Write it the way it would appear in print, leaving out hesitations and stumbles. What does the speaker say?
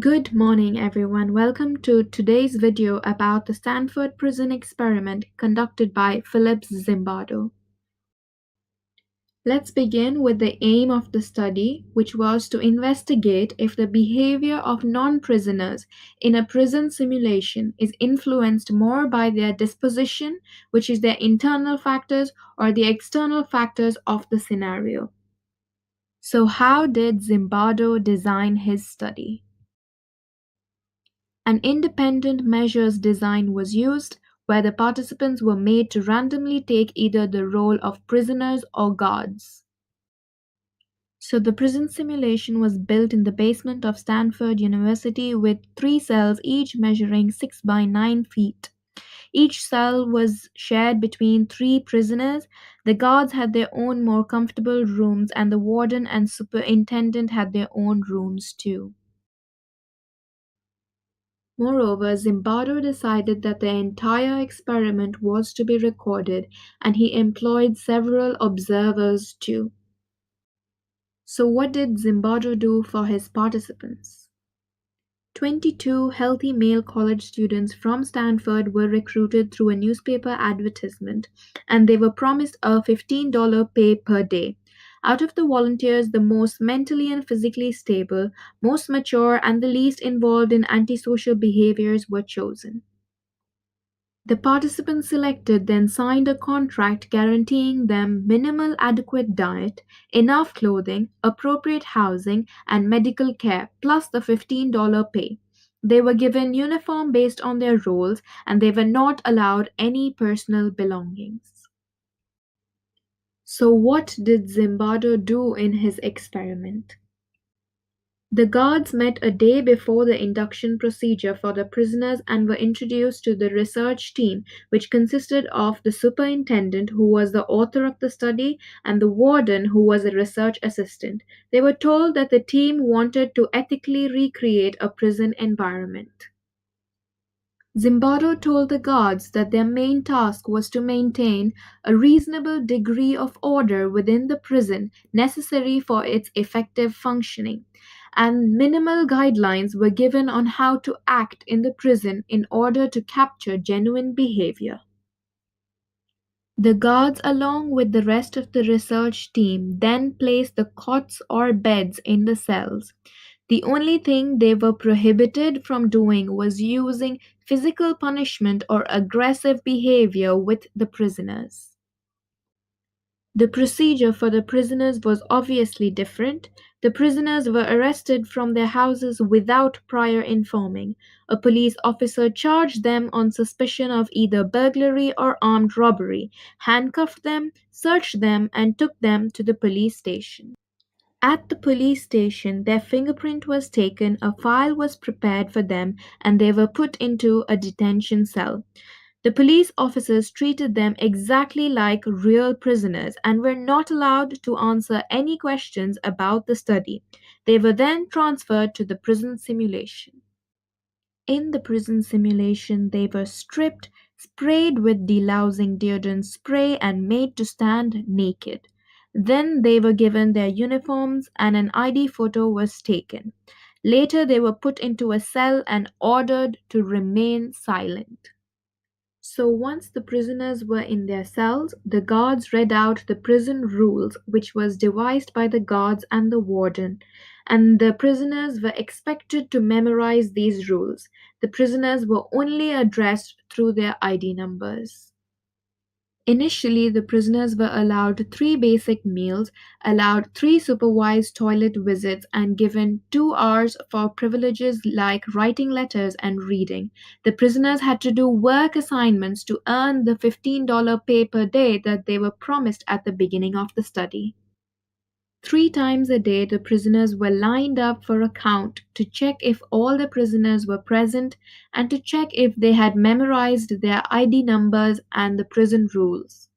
Good morning, everyone. Welcome to today's video about the Stanford prison experiment conducted by Philip Zimbardo. Let's begin with the aim of the study, which was to investigate if the behavior of non-prisoners in a prison simulation is influenced more by their disposition, which is their internal factors, or the external factors of the scenario. So, how did Zimbardo design his study? An independent measures design was used, where the participants were made to randomly take either the role of prisoners or guards. So the prison simulation was built in the basement of Stanford University with 3 cells, each measuring 6 by 9 feet. Each cell was shared between 3 prisoners. The guards had their own more comfortable rooms, and the warden and superintendent had their own rooms too. Moreover, Zimbardo decided that the entire experiment was to be recorded, and he employed several observers too. So what did Zimbardo do for his participants? 22 healthy male college students from Stanford were recruited through a newspaper advertisement, and they were promised a $15 pay per day. Out of the volunteers, the most mentally and physically stable, most mature, and the least involved in antisocial behaviors were chosen. The participants selected then signed a contract guaranteeing them minimal adequate diet, enough clothing, appropriate housing, and medical care, plus the $15 pay. They were given uniform based on their roles, and they were not allowed any personal belongings. So what did Zimbardo do in his experiment? The guards met a day before the induction procedure for the prisoners and were introduced to the research team, which consisted of the superintendent, who was the author of the study, and the warden, who was a research assistant. They were told that the team wanted to ethically recreate a prison environment. Zimbardo told the guards that their main task was to maintain a reasonable degree of order within the prison necessary for its effective functioning, and minimal guidelines were given on how to act in the prison in order to capture genuine behavior. The guards, along with the rest of the research team, then placed the cots or beds in the cells. The only thing they were prohibited from doing was using physical punishment or aggressive behavior with the prisoners. The procedure for the prisoners was obviously different. The prisoners were arrested from their houses without prior informing. A police officer charged them on suspicion of either burglary or armed robbery, handcuffed them, searched them, and took them to the police station. At the police station, their fingerprint was taken, a file was prepared for them, and they were put into a detention cell. The police officers treated them exactly like real prisoners and were not allowed to answer any questions about the study. They were then transferred to the prison simulation. In the prison simulation, they were stripped, sprayed with delousing deodorant spray, and made to stand naked. Then they were given their uniforms and an ID photo was taken. Later, they were put into a cell and ordered to remain silent. So once the prisoners were in their cells, the guards read out the prison rules, which was devised by the guards and the warden, and the prisoners were expected to memorize these rules. The prisoners were only addressed through their ID numbers. Initially, the prisoners were allowed 3 basic meals, allowed 3 supervised toilet visits, and given 2 hours for privileges like writing letters and reading. The prisoners had to do work assignments to earn the $15 pay per day that they were promised at the beginning of the study. 3 times a day, the prisoners were lined up for a count to check if all the prisoners were present and to check if they had memorized their ID numbers and the prison rules.